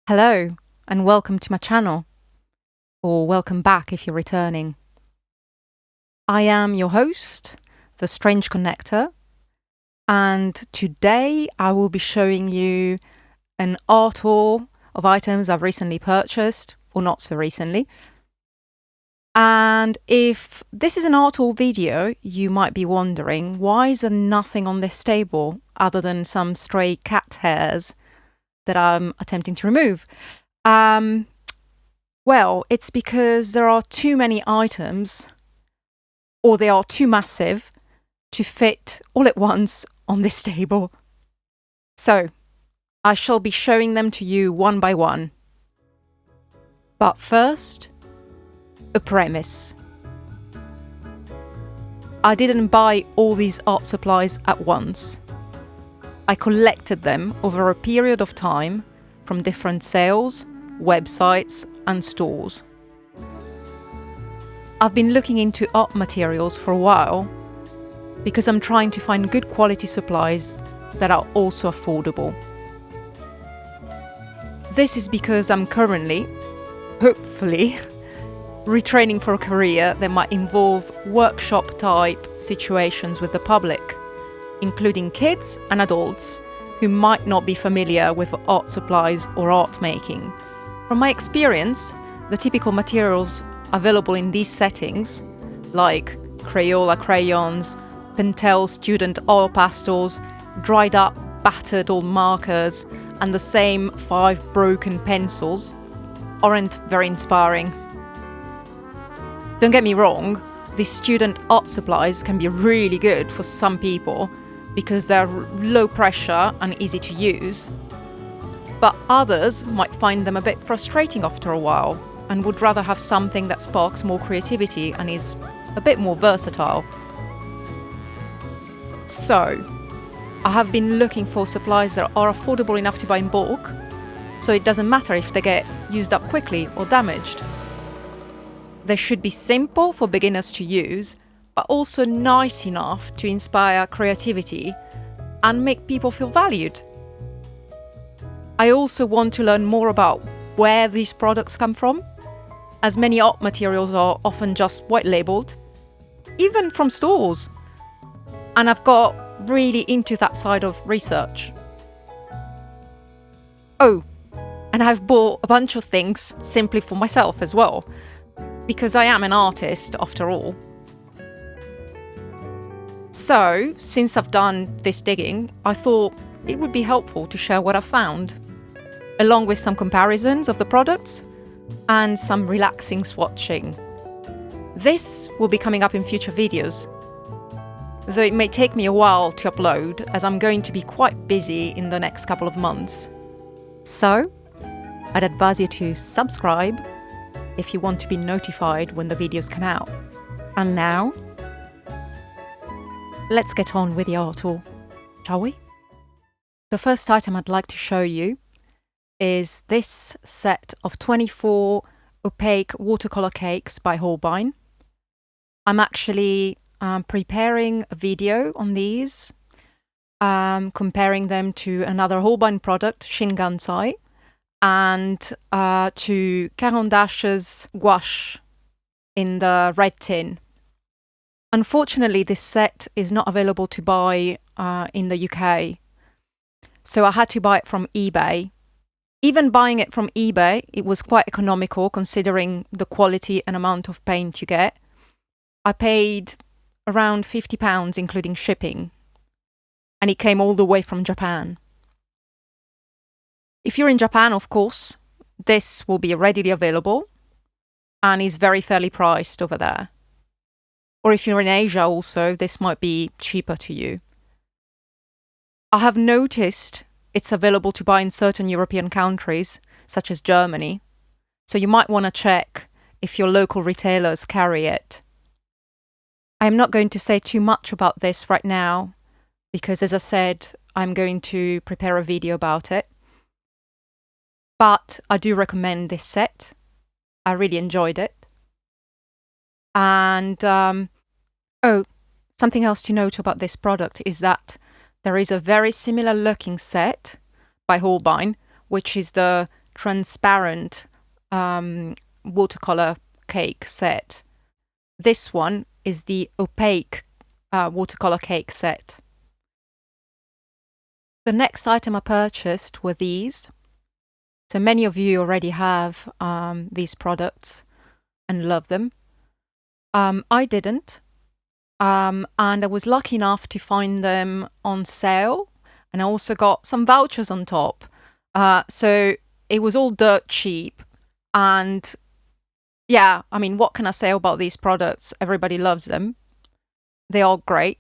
Hello, and welcome to my channel, or welcome back if you're returning. I am your host, The Strange Connector, and today I will be showing you an art haul of items I've recently purchased, or not so recently. And if this is an art haul video, you might be wondering, why is there nothing on this table other than some stray cat hairs that I'm attempting to remove? Well, it's because there are too many items, or they are too massive to fit all at once on this table. So, I shall be showing them to you one by one. But first, a premise. I didn't buy all these art supplies at once. I collected them over a period of time from different sales, websites, and stores. I've been looking into art materials for a while because I'm trying to find good quality supplies that are also affordable. This is because I'm currently, hopefully, retraining for a career that might involve workshop-type situations with the public, including kids and adults who might not be familiar with art supplies or art making. From my experience, the typical materials available in these settings, like Crayola crayons, Pentel student oil pastels, dried up, battered old markers, and the same 5 broken pencils, aren't very inspiring. Don't get me wrong, these student art supplies can be really good for some people because they're low pressure and easy to use. But others might find them a bit frustrating after a while and would rather have something that sparks more creativity and is a bit more versatile. So, I have been looking for supplies that are affordable enough to buy in bulk, so it doesn't matter if they get used up quickly or damaged. They should be simple for beginners to use, but also nice enough to inspire creativity and make people feel valued. I also want to learn more about where these products come from, as many art materials are often just white labeled, even from stores. And I've got really into that side of research. Oh, and I've bought a bunch of things simply for myself as well, because I am an artist after all. So, since I've done this digging, I thought it would be helpful to share what I've found, along with some comparisons of the products and some relaxing swatching. This will be coming up in future videos, though it may take me a while to upload as I'm going to be quite busy in the next couple of months. So, I'd advise you to subscribe if you want to be notified when the videos come out. And now, let's get on with the art haul, shall we? The first item I'd like to show you is this set of 24 opaque watercolor cakes by Holbein. I'm actually preparing a video on these, comparing them to another Holbein product, Shingansai, and to Caran d'Ache's gouache in the red tin. Unfortunately, this set is not available to buy in the UK, so I had to buy it from eBay. Even buying it from eBay, it was quite economical considering the quality and amount of paint you get. I paid around £50 including shipping, and it came all the way from Japan. If you're in Japan, of course, this will be readily available and is very fairly priced over there. Or if you're in Asia also, this might be cheaper to you. I have noticed it's available to buy in certain European countries, such as Germany, so you might want to check if your local retailers carry it. I'm not going to say too much about this right now, because as I said, I'm going to prepare a video about it. But I do recommend this set. I really enjoyed it. And, something else to note about this product is that there is a very similar looking set by Holbein, which is the transparent watercolor cake set. This one is the opaque watercolor cake set. The next item I purchased were these. So many of you already have these products and love them. I didn't. And I was lucky enough to find them on sale. And I also got some vouchers on top. So it was all dirt cheap. And yeah, I mean, what can I say about these products? Everybody loves them. They are great.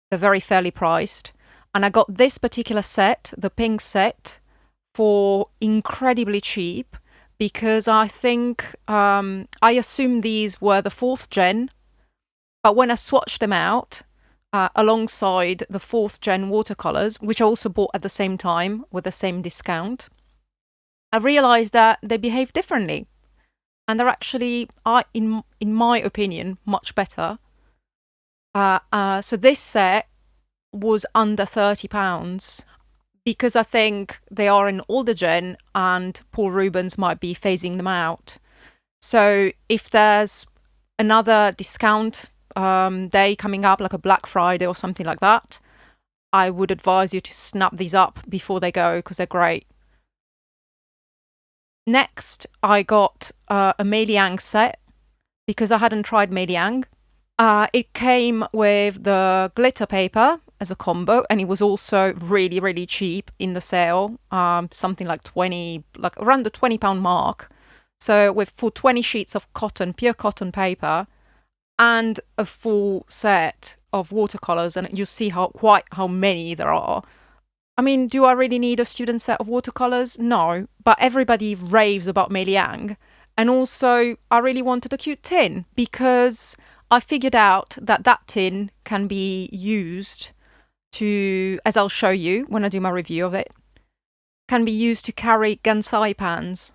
They're very fairly priced. And I got this particular set, the pink set, for incredibly cheap because I think, I assume these were the 4th gen, but when I swatched them out alongside the 4th gen watercolors, which I also bought at the same time with the same discount, I realized that they behave differently. And they're actually, in my opinion, much better. So this set was under £30 because I think they are an older gen and Paul Rubens might be phasing them out. So if there's another discount day coming up, like a Black Friday or something like that, I would advise you to snap these up before they go because they're great. Next, I got a Meiliang set because I hadn't tried Meiliang. It came with the glitter paper as a combo, and it was also really, really cheap in the sale. Something like around the £20 mark. So for 20 sheets of cotton, pure cotton paper, and a full set of watercolors, and you see quite how many there are. I mean, do I really need a student set of watercolors? No, but everybody raves about Meiliang. And also, I really wanted a cute tin because I figured out that tin can be used to, as I'll show you when I do my review of it, can be used to carry gansai pans.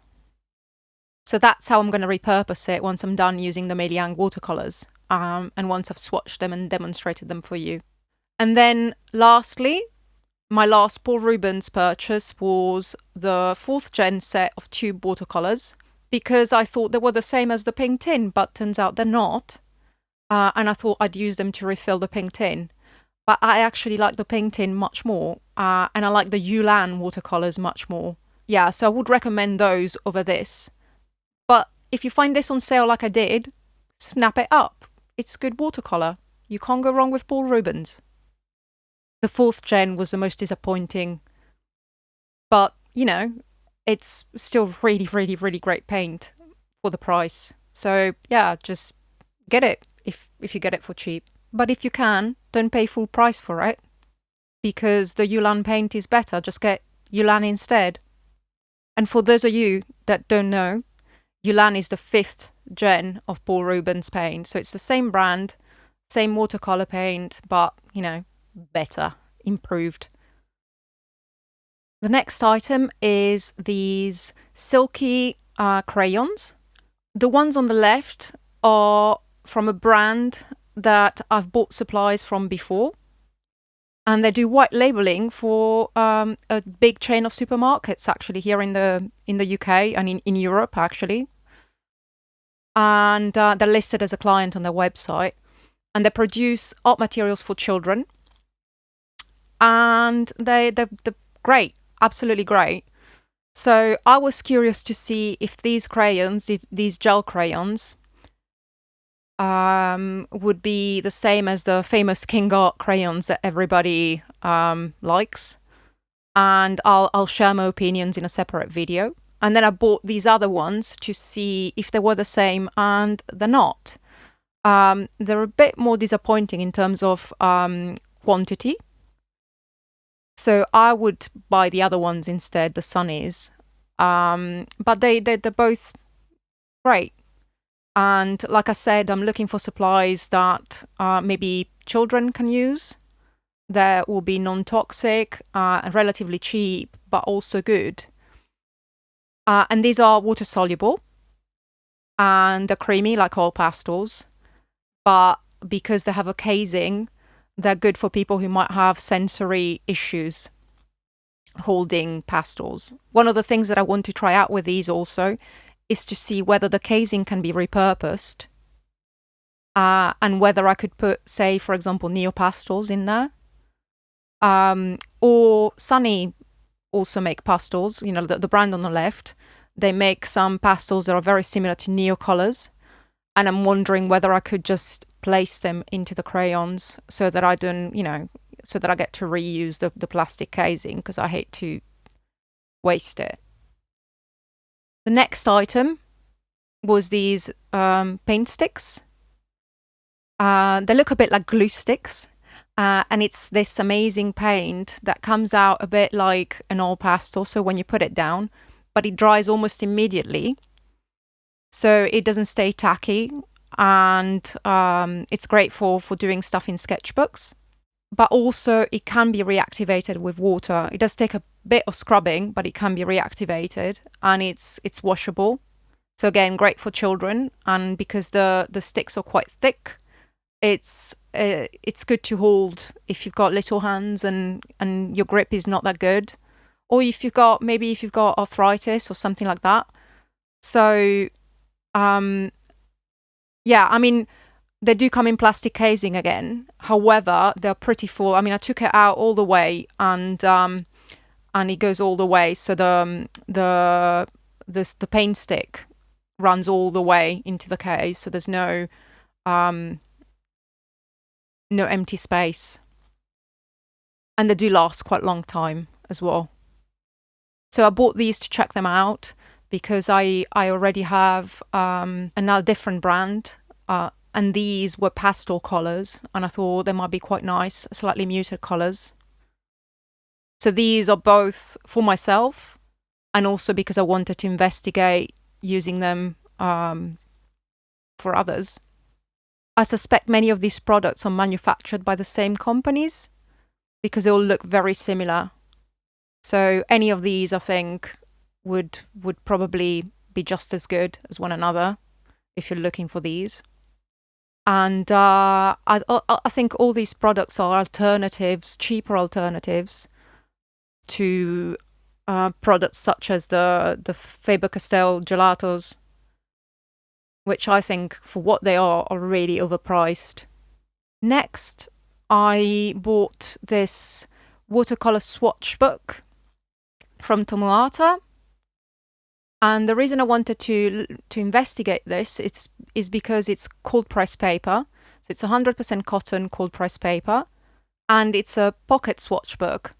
So that's how I'm going to repurpose it once I'm done using the Meiliang watercolors, and once I've swatched them and demonstrated them for you. And then lastly, my last Paul Rubens purchase was the 4th gen set of tube watercolors because I thought they were the same as the pink tin, but turns out they're not. And I thought I'd use them to refill the pink tin. But I actually like the pink tin much more, and I like the Yulan watercolors much more. Yeah, so I would recommend those over this. But if you find this on sale like I did, snap it up. It's good watercolor. You can't go wrong with Paul Rubens. The 4th gen was the most disappointing, but, you know, it's still really, really, really great paint for the price. So, yeah, just get it if you get it for cheap. But if you can, don't pay full price for it, because the Yulan paint is better. Just get Yulan instead. And for those of you that don't know, Yulan is the 5th gen of Paul Rubens paint. So it's the same brand, same watercolor paint, but, you know, better, improved. The next item is these silky crayons. The ones on the left are from a brand that I've bought supplies from before, and they do white labeling for a big chain of supermarkets actually here in the UK and in Europe actually, and they're listed as a client on their website, and they produce art materials for children, and they're great, absolutely great. So I was curious to see if these crayons, these gel crayons, would be the same as the famous King Art crayons that everybody likes, and I'll share my opinions in a separate video. And then I bought these other ones to see if they were the same, and they're not. They're a bit more disappointing in terms of quantity. So I would buy the other ones instead, the Sunnies. But they're both great. And like I said, I'm looking for supplies that maybe children can use, that will be non-toxic, relatively cheap, but also good. And these are water-soluble, and they're creamy like all pastels, but because they have a casing, they're good for people who might have sensory issues. holding pastels. One of the things that I want to try out with these also is to see whether the casing can be repurposed, and whether I could put, say, for example, neopastels in there. Or Sunny also make pastels, you know, the brand on the left. They make some pastels that are very similar to neo colors, and I'm wondering whether I could just place them into the crayons so that I don't, you know, so that I get to reuse the plastic casing, because I hate to waste it. The next item was these paint sticks. They look a bit like glue sticks, and it's this amazing paint that comes out a bit like an oil pastel, so when you put it down, but it dries almost immediately, so it doesn't stay tacky, and it's great for doing stuff in sketchbooks. But also it can be reactivated with water. It does take a bit of scrubbing, but it can be reactivated, and it's washable. So again, great for children, and because the sticks are quite thick, it's good to hold if you've got little hands and your grip is not that good, or if you've got arthritis or something like that. So yeah, I mean, they do come in plastic casing again. However, they're pretty full. I mean, I took it out all the way, and it goes all the way. So the paint stick runs all the way into the case. So there's no empty space, and they do last quite a long time as well. So I bought these to check them out because I already have another different brand. And these were pastel colours, and I thought they might be quite nice, slightly muted colours. So these are both for myself, and also because I wanted to investigate using them for others. I suspect many of these products are manufactured by the same companies because they all look very similar. So any of these, I think, would probably be just as good as one another if you're looking for these. And I think all these products are alternatives, cheaper alternatives to products such as the Faber-Castell gelatos, which I think for what they are really overpriced. Next, I bought this watercolor swatch book from Tumuarta. And the reason I wanted to investigate this is because it's cold press paper. So it's 100% cotton cold press paper, and it's a pocket swatch book,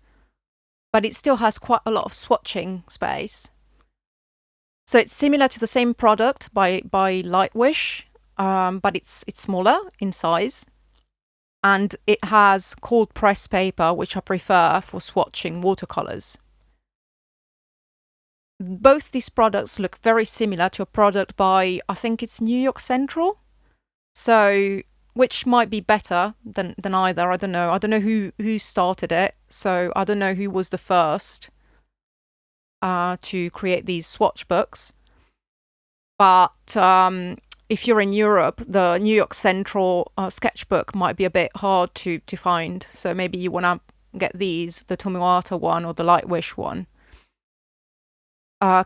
but it still has quite a lot of swatching space. So it's similar to the same product by Lightwish, but it's smaller in size, and it has cold press paper, which I prefer for swatching watercolors. Both these products look very similar to a product by, I think it's New York Central, so which might be better than either. I don't know who started it, so I don't know who was the first to create these swatch books. But if you're in Europe, the New York Central sketchbook might be a bit hard to find, so maybe you want to get these, the Tumuarta one or the Lightwish one.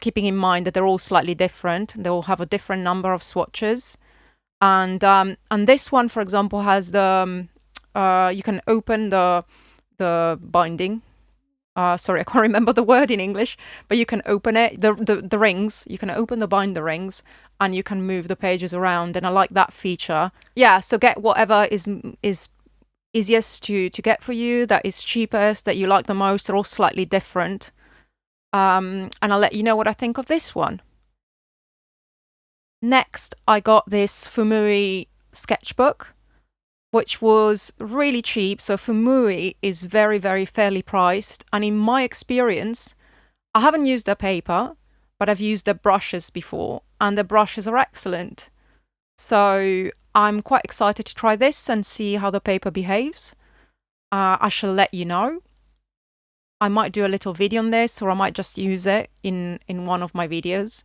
Keeping in mind that they're all slightly different. They all have a different number of swatches. And this one, for example, has the you can open the binding. Sorry, I can't remember the word in English, but you can open it, the rings. You can open the binder rings, and you can move the pages around. And I like that feature. Yeah, so get whatever is easiest to get for you, that is cheapest, that you like the most. They're all slightly different. And I'll let you know what I think of this one. Next, I got this Fuumuui sketchbook, which was really cheap. So Fuumuui is very, very fairly priced. And in my experience, I haven't used their paper, but I've used their brushes before, and the brushes are excellent. So I'm quite excited to try this and see how the paper behaves. I shall let you know. I might do a little video on this, or I might just use it in one of my videos.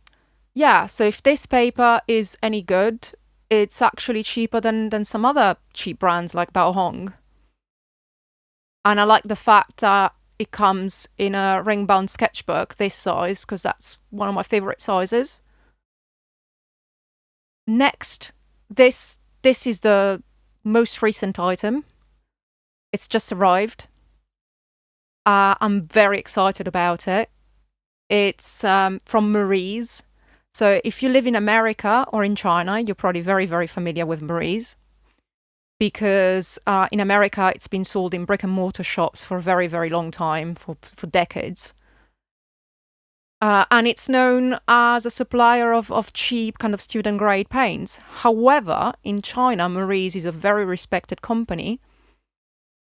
Yeah, so if this paper is any good, it's actually cheaper than some other cheap brands like Baohong. And I like the fact that it comes in a ring-bound sketchbook, this size, because that's one of my favorite sizes. Next, this is the most recent item. It's just arrived. I'm very excited about it. It's from Marie's. So if you live in America or in China, you're probably very, very familiar with Marie's, because in America, it's been sold in brick and mortar shops for a very, very long time, for decades. And it's known as a supplier of cheap kind of student grade paints. However, in China, Marie's is a very respected company,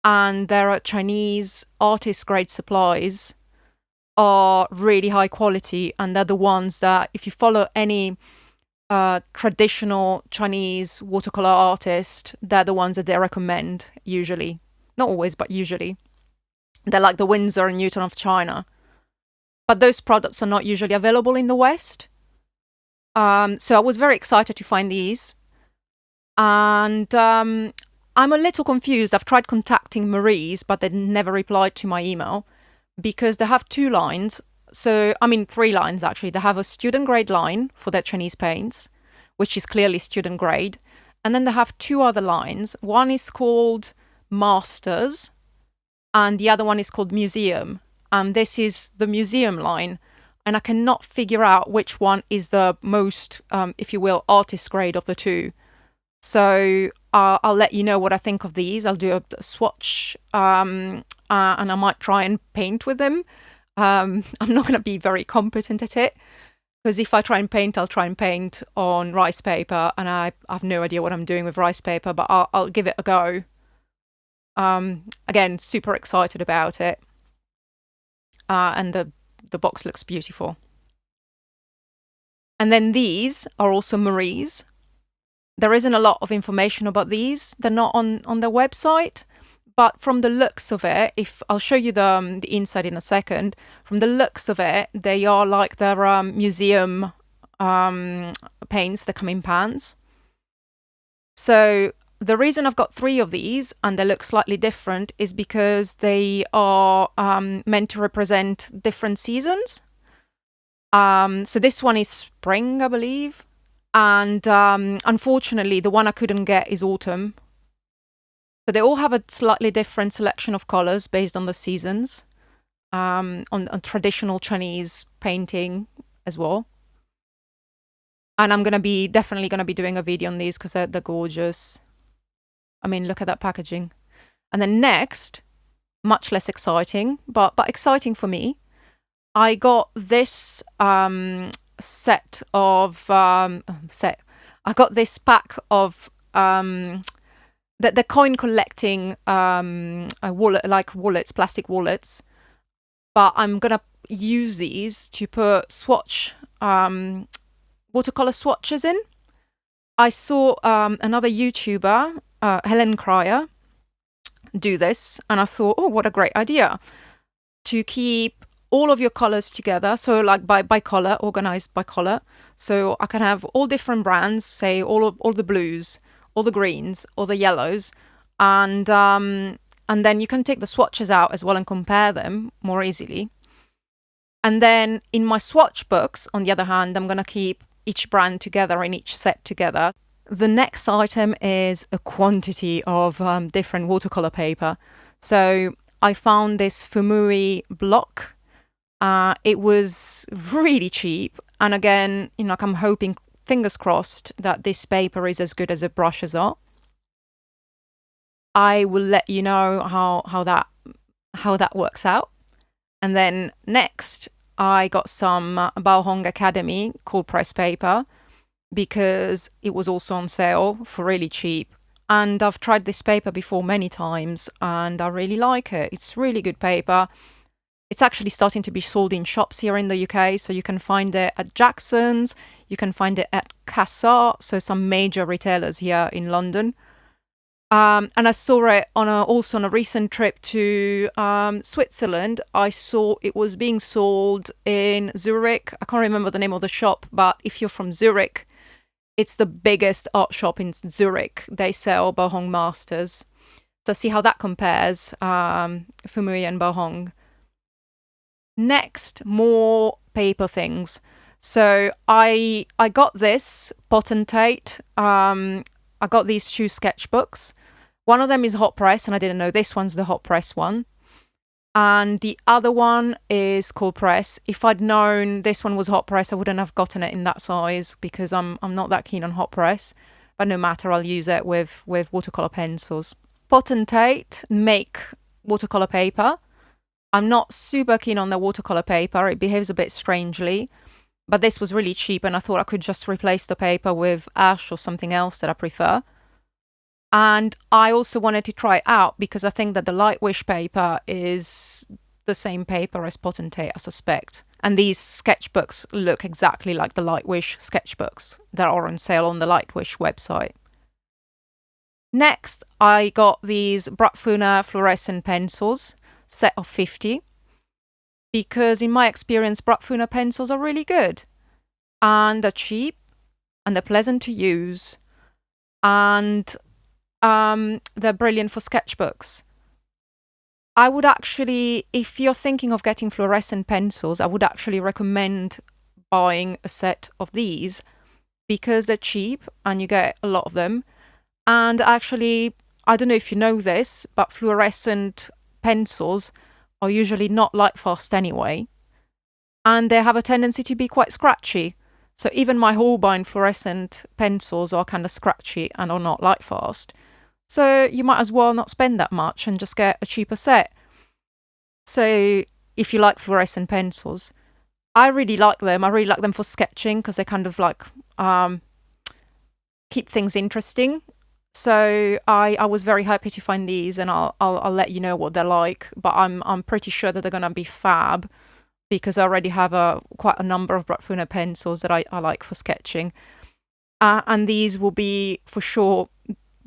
and their Chinese artist grade supplies are really high quality, and they're the ones that, if you follow any traditional Chinese watercolor artist, they're the ones that they recommend usually. Not always, but usually. They're like the Winsor and Newton of China. But those products are not usually available in the West. So I was very excited to find these. And I'm a little confused. I've tried contacting Marie's, but they never replied to my email, because they have two lines. So, I mean, three lines actually. They have a student grade line for their Chinese paints, which is clearly student grade. And then they have two other lines. One is called Masters, and the other one is called Museum. And this is the museum line. And I cannot figure out which one is the most, if you will, artist grade of the two. So I'll let you know what I think of these. I'll do a swatch, and I might try and paint with them. I'm not going to be very competent at it, because if I try and paint, I'll try and paint on rice paper, and I have no idea what I'm doing with rice paper, but I'll give it a go. Again, super excited about it. And the box looks beautiful. And then these are also Marie's. There isn't a lot of information about these. They're not on their website, but from the looks of it, if I'll show you the inside in a second, from the looks of it, they are like their museum paints that come in pans. So the reason I've got three of these and they look slightly different is because they are meant to represent different seasons. So this one is spring, I believe. And unfortunately, the one I couldn't get is autumn. But they all have a slightly different selection of colors based on the seasons, on traditional Chinese painting as well. And I'm definitely gonna be doing a video on these because they're gorgeous. I mean, look at that packaging. And then next, much less exciting, but exciting for me, I got this set of I got this pack of the coin collecting wallets, plastic wallets. But I'm gonna use these to put swatch watercolor swatches in. I saw another YouTuber, Helen Cryer, do this, and I thought, oh, what a great idea to keep all of your colors together. So like by color, organized by color. So I can have all different brands, say all the blues, all the greens, all the yellows, and then you can take the swatches out as well and compare them more easily. And then in my swatch books, on the other hand, I'm gonna keep each brand together and each set together. The next item is a quantity of different watercolor paper. So I found this Fuumuui block. It was really cheap. And again, I'm hoping, fingers crossed, that this paper is as good as the brushes are. I will let you know how that works out. And then next, I got some Baohong Academy cold press paper because it was also on sale for really cheap. And I've tried this paper before many times and I really like it. It's really good paper. It's actually starting to be sold in shops here in the UK, so you can find it at Jackson's, you can find it at Casa, so some major retailers here in London. And I saw it also on a recent trip to Switzerland. I saw it was being sold in Zurich. I can't remember the name of the shop, but if you're from Zurich, it's the biggest art shop in Zurich. They sell Baohong Masters. So see how that compares, Fuumuui and Baohong. Next, more paper things. So I got this Potentate. I got these 2 sketchbooks. One of them is hot press, and I didn't know this one's the hot press one. And the other one is cold press. If I'd known this one was hot press, I wouldn't have gotten it in that size because I'm not that keen on hot press. But no matter, I'll use it with watercolor pencils. Potentate make watercolor paper. I'm not super keen on the watercolor paper. It behaves a bit strangely. But this was really cheap, and I thought I could just replace the paper with ash or something else that I prefer. And I also wanted to try it out because I think that the Lightwish paper is the same paper as Potentate, I suspect. And these sketchbooks look exactly like the Lightwish sketchbooks that are on sale on the Lightwish website. Next, I got these Brutfuner fluorescent pencils, set of 50. Because in my experience, Brutfuner pencils are really good. And they're cheap, and they're pleasant to use. And they're brilliant for sketchbooks. I would actually, if you're thinking of getting fluorescent pencils, I would actually recommend buying a set of these because they're cheap and you get a lot of them. And actually, I don't know if you know this, but fluorescent pencils are usually not light fast anyway. And they have a tendency to be quite scratchy. So even my Holbein fluorescent pencils are kind of scratchy and are not light fast. So you might as well not spend that much and just get a cheaper set. So if you like fluorescent pencils, I really like them. I really like them for sketching because they kind of like keep things interesting. So I was very happy to find these, and I'll let you know what they're like. But I'm pretty sure that they're gonna be fab because I already have quite a number of Brutfuner pencils that I like for sketching. And these will be for sure.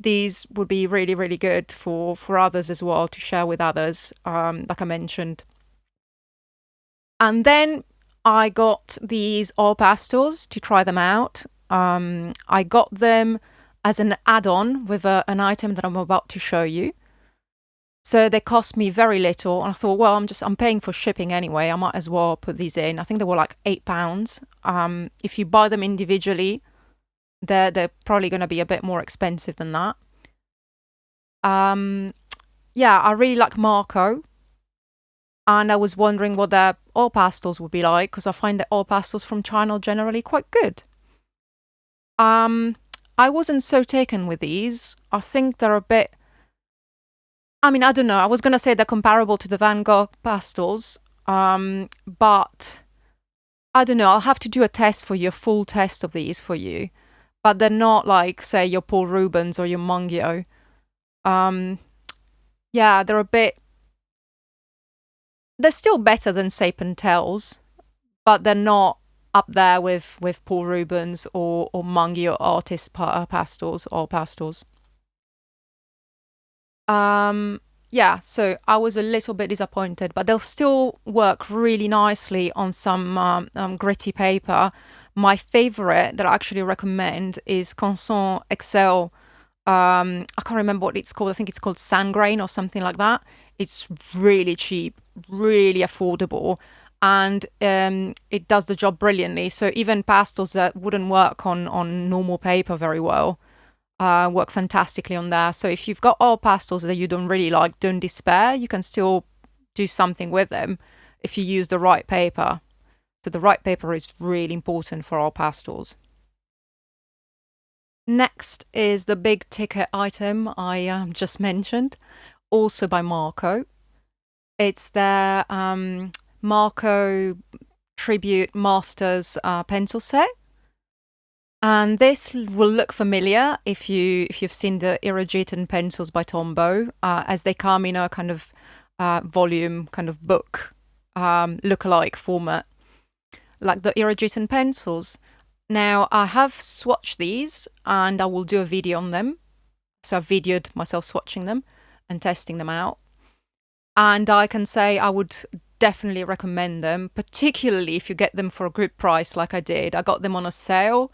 These would be really, really good for others as well, to share with others, like I mentioned. And then I got these oil pastels to try them out. I got them as an add-on with an item that I'm about to show you. So they cost me very little, and I thought, well, I'm paying for shipping anyway. I might as well put these in. I think they were like £8. If you buy them individually, they're probably going to be a bit more expensive than that. Yeah, I really like Marco, and I was wondering what their oil pastels would be like because I find the oil pastels from China are generally quite good. I wasn't so taken with these. I think they're a bit. I mean, I don't know. I was gonna say they're comparable to the Van Gogh pastels, but I don't know. I'll have to do a test for you, a full test of these for you. But they're not like, say, your Paul Rubens or your Mungio. Yeah, they're a bit. They're still better than say Pentel's, but they're not up there with Paul Rubens or Mungio artist pastels or pastels. Yeah, so I was a little bit disappointed, but they'll still work really nicely on some gritty paper. My favorite that I actually recommend is Constant Excel. I can't remember what it's called. I think it's called Sandgrain or something like that. It's really cheap, really affordable, and it does the job brilliantly. So even pastels that wouldn't work on normal paper very well work fantastically on there. So if you've got oil pastels that you don't really like, don't despair. You can still do something with them if you use the right paper. So the right paper is really important for oil pastels. Next is the big ticket item I just mentioned, also by Marco. It's their Marco Tribute Masters pencil set. And this will look familiar if you've seen the Irrigated pencils by Tombow, as they come in a kind of volume, kind of book look-alike format, like the Irrigated pencils. Now, I have swatched these, and I will do a video on them. So I've videoed myself swatching them and testing them out. And I can say I would definitely recommend them, particularly if you get them for a good price like I did. I got them on a sale.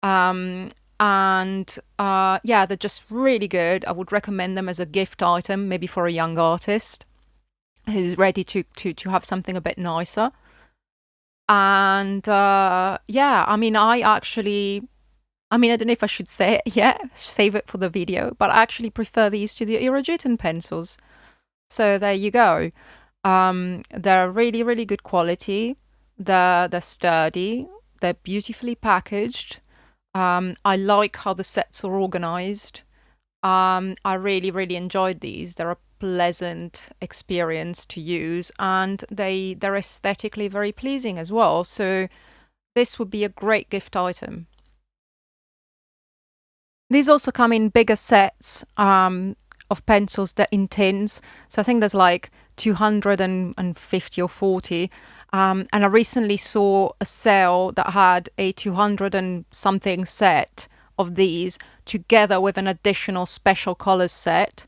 Yeah, they're just really good. I would recommend them as a gift item, maybe for a young artist. who's ready to have something a bit nicer. And yeah, I mean, I don't know if I should say it yet, save it for the video, but I actually prefer these to the Irrigitan pencils. So there you go. They're really, really good quality. They're sturdy. They're beautifully packaged. I like how the sets are organized. I really, really enjoyed these. They're a pleasant experience to use, and they're aesthetically very pleasing as well. So this would be a great gift item. These also come in bigger sets of pencils that in tins. So I think there's like 250 or 40. And I recently saw a sale that had a 200 and something set of these together with an additional special colors set.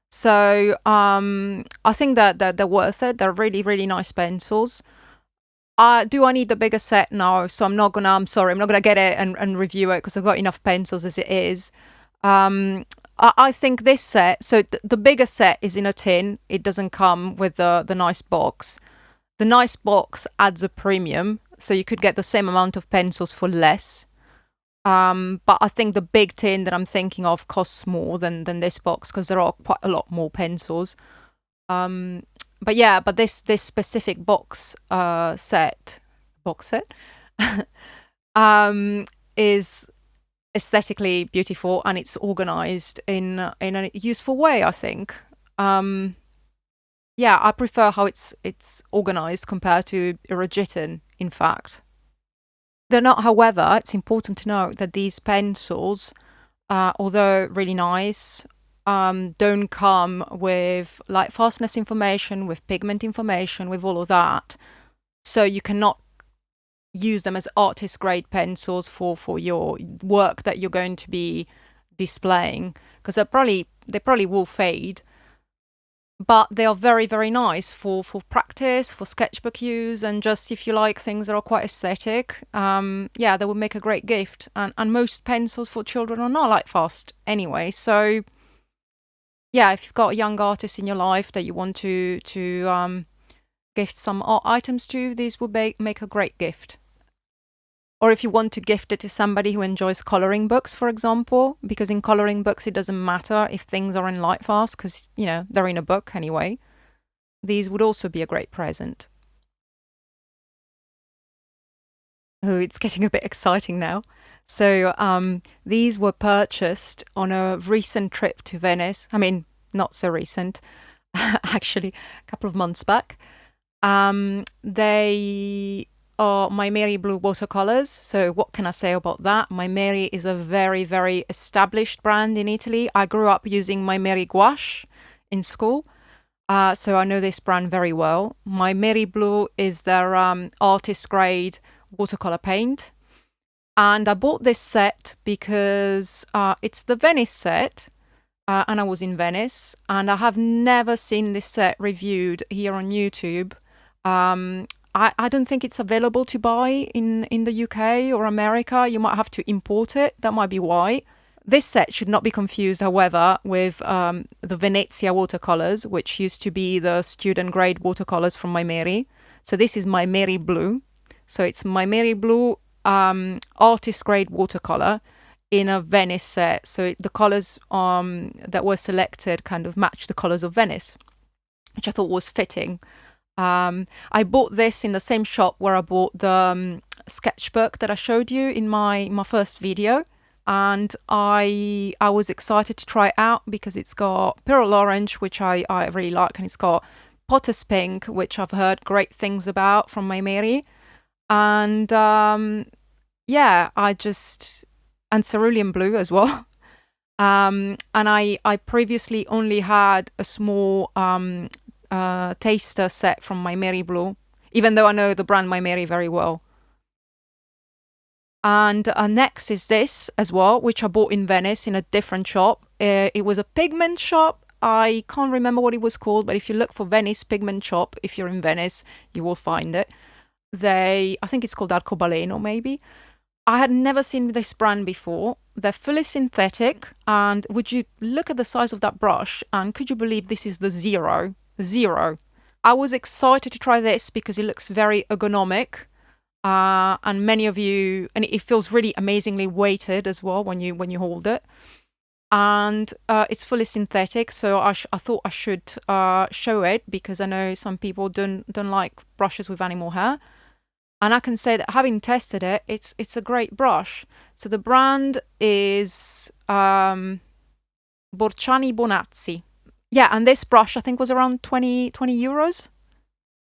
So I think that they're worth it. They're really, really nice pencils. Do I need the bigger set? No, so I'm not gonna get it and review it because I've got enough pencils as it is. I think this set, so the bigger set is in a tin. It doesn't come with the nice box. The nice box adds a premium, so you could get the same amount of pencils for less. But I think the big tin that I'm thinking of costs more than this box because there are quite a lot more pencils. But yeah, but this specific box set is aesthetically beautiful, and it's organized in a useful way, I think. Yeah, I prefer how it's organized compared to Irrigitan, in fact. They're not, however, it's important to note that these pencils, although really nice, don't come with light fastness information, with pigment information, with all of that. So you cannot use them as artist grade pencils for your work that you're going to be displaying, because they probably will fade. But they are very, very nice for practice, for sketchbook use, and just if you like things that are quite aesthetic. Yeah, they would make a great gift. And most pencils for children are not light fast anyway. So yeah, if you've got a young artist in your life that you want to gift some art items to, these would make a great gift. Or if you want to gift it to somebody who enjoys coloring books, for example, because in coloring books it doesn't matter if things are in light fast because, you know, they're in a book anyway. These would also be a great present. Oh, it's getting a bit exciting now. So these were purchased on a recent trip to Venice. I mean, not so recent, actually, a couple of months back. They are MaimeriBlu watercolors. So what can I say about that? Maimeri is a very, very established brand in Italy. I grew up using Maimeri gouache in school. So I know this brand very well. MaimeriBlu is their artist grade watercolor paint. And I bought this set because it's the Venice set. And I was in Venice, and I have never seen this set reviewed here on YouTube. I don't think it's available to buy in the UK or America. You might have to import it. That might be why. This set should not be confused, however, with the Venezia watercolors, which used to be the student grade watercolors from Maimeri. So this is MaimeriBlu. So it's MaimeriBlu artist grade watercolor in a Venice set. So the colors that were selected kind of match the colors of Venice, which I thought was fitting. I bought this in the same shop where I bought the sketchbook that I showed you in my first video, and I was excited to try it out because it's got Pearl Orange, which I really like, and it's got Potter's Pink, which I've heard great things about from Maimeri, and yeah, and Cerulean Blue as well. And I previously only had a small taster set from MaimeriBlu, even though I know the brand Maimeri very well. And next is this as well, which I bought in Venice in a different shop. It was a pigment shop. I can't remember what it was called, but if you look for Venice pigment shop, if you're in Venice, you will find it. I think it's called Arcobaleno maybe. I had never seen this brand before. They're fully synthetic, and would you look at the size of that brush, and could you believe this is the zero? I was excited to try this because it looks very ergonomic, and many of you, and it feels really amazingly weighted as well when you hold it. And it's fully synthetic, so I thought I should show it because I know some people don't like brushes with animal hair, and I can say that having tested it, it's a great brush. So the brand is Borciani Bonazzi. Yeah, and this brush I think was around 20 euros,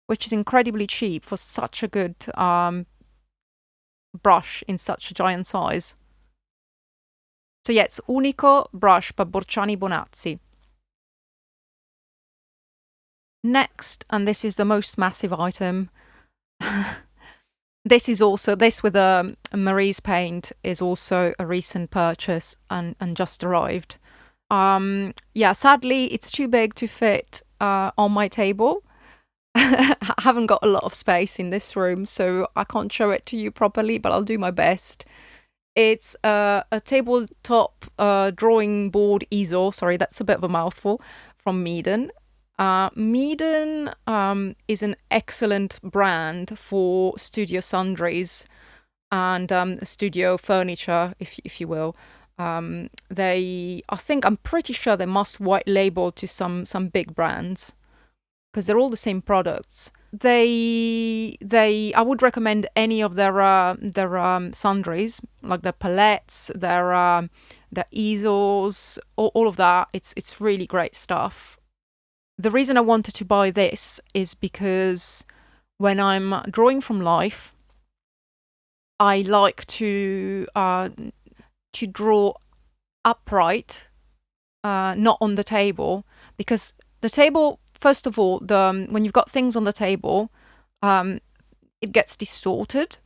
which is incredibly cheap for such a good brush in such a giant size. So yeah, it's Unico brush by Borciani Bonazzi. Next, and this is the most massive item. This with a Marie's paint is also a recent purchase and just arrived. Yeah, sadly, it's too big to fit on my table. I haven't got a lot of space in this room, so I can't show it to you properly, but I'll do my best. It's a tabletop drawing board easel. Sorry, that's a bit of a mouthful. From Meeden. Meeden is an excellent brand for studio sundries and studio furniture, if you will. I'm pretty sure they must white label to some big brands because they're all the same products. I would recommend any of their sundries, like their palettes, their easels, all of that. It's really great stuff. The reason I wanted to buy this is because when I'm drawing from life, I like to draw upright, not on the table, because the table, first of all, when you've got things on the table, it gets distorted.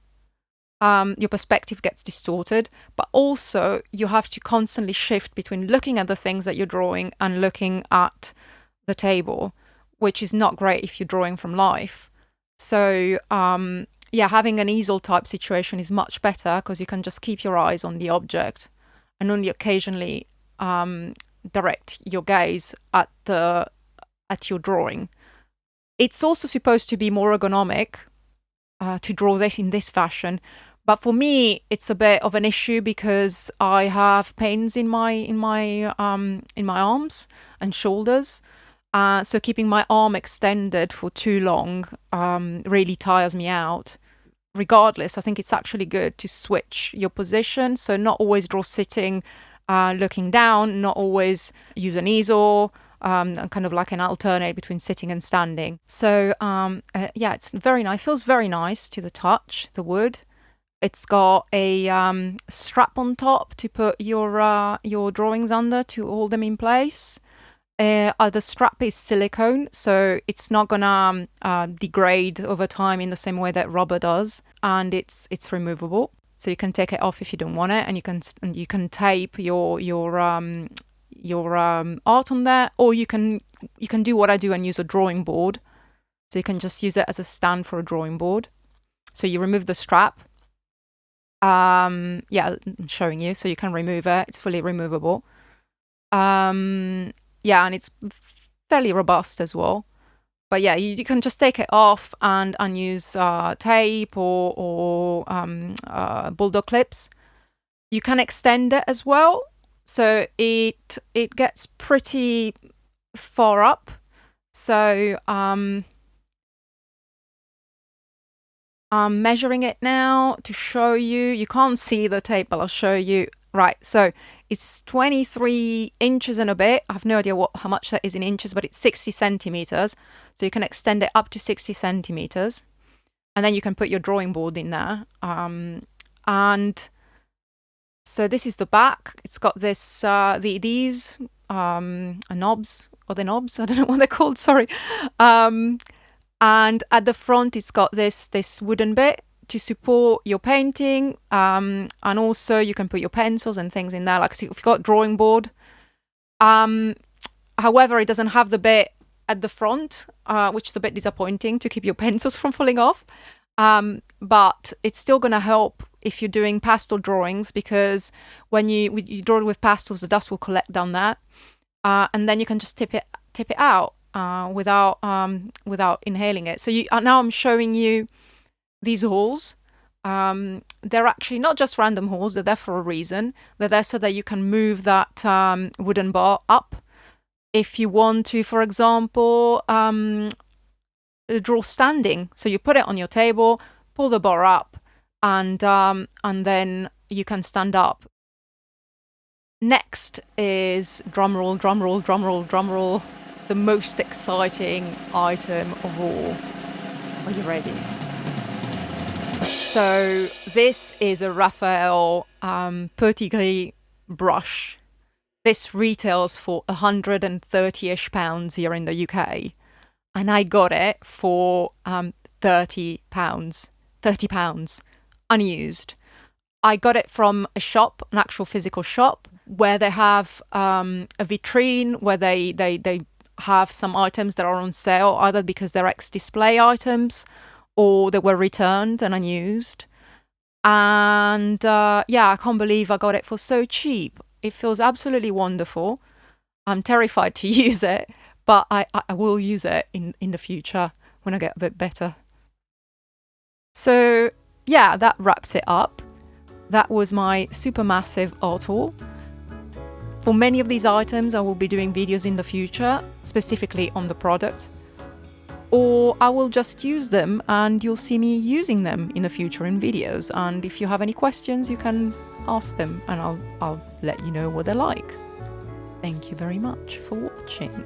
Your perspective gets distorted, but also you have to constantly shift between looking at the things that you're drawing and looking at the table, which is not great if you're drawing from life. So yeah, having an easel type situation is much better because you can just keep your eyes on the object and only occasionally direct your gaze at your drawing. It's also supposed to be more ergonomic to draw this in this fashion, but for me it's a bit of an issue because I have pains in my arms and shoulders. So keeping my arm extended for too long really tires me out. Regardless, I think it's actually good to switch your position. So not always draw sitting, looking down, not always use an easel, and kind of like an alternate between sitting and standing. So yeah, it's very nice. It feels very nice to the touch, the wood. It's got a strap on top to put your drawings under to hold them in place. The strap is silicone, so it's not gonna degrade over time in the same way that rubber does, and it's removable, so you can take it off if you don't want it, and you can tape your art on there, or you can do what I do and use a drawing board. So you can just use it as a stand for a drawing board. So you remove the strap. Yeah, I'm showing you, so you can remove it. It's fully removable. Yeah, and it's fairly robust as well. But yeah, you can just take it off and use tape or bulldog clips. You can extend it as well, so it gets pretty far up. So I'm measuring it now to show you. You can't see the tape, but I'll show you. Right, so it's 23 inches and a bit. I have no idea how much that is in inches, but it's 60 centimeters. So you can extend it up to 60 centimeters. And then you can put your drawing board in there. And so this is the back. It's got this these knobs, or the knobs, I don't know what they're called, sorry. And at the front, it's got this wooden bit to support your painting, and also you can put your pencils and things in there, like so if you've got drawing board. However, it doesn't have the bit at the front, which is a bit disappointing to keep your pencils from falling off. But it's still going to help if you're doing pastel drawings, because when you draw with pastels, the dust will collect down there, and then you can just tip it out. without inhaling it. So now I'm showing you these holes. They're actually not just random holes, they're there for a reason. They're there so that you can move that wooden bar up. If you want to, for example, draw standing. So you put it on your table, pull the bar up, and then you can stand up. Next is, drumroll, drumroll, drumroll, drumroll, the most exciting item of all. Are you ready? So this is a Raphael Petit Gris brush. This retails for 130-ish pounds here in the UK. And I got it for £30, unused. I got it from a shop, an actual physical shop, where they have a vitrine where they have some items that are on sale, either because they're ex-display items or they were returned and unused. And yeah, I can't believe I got it for so cheap. It feels absolutely wonderful. I'm terrified to use it, but I will use it in the future when I get a bit better. So yeah, that wraps it up. That was my supermassive art haul. For many of these items, I will be doing videos in the future, specifically on the product. Or I will just use them and you'll see me using them in the future in videos. And if you have any questions, you can ask them and I'll let you know what they're like. Thank you very much for watching.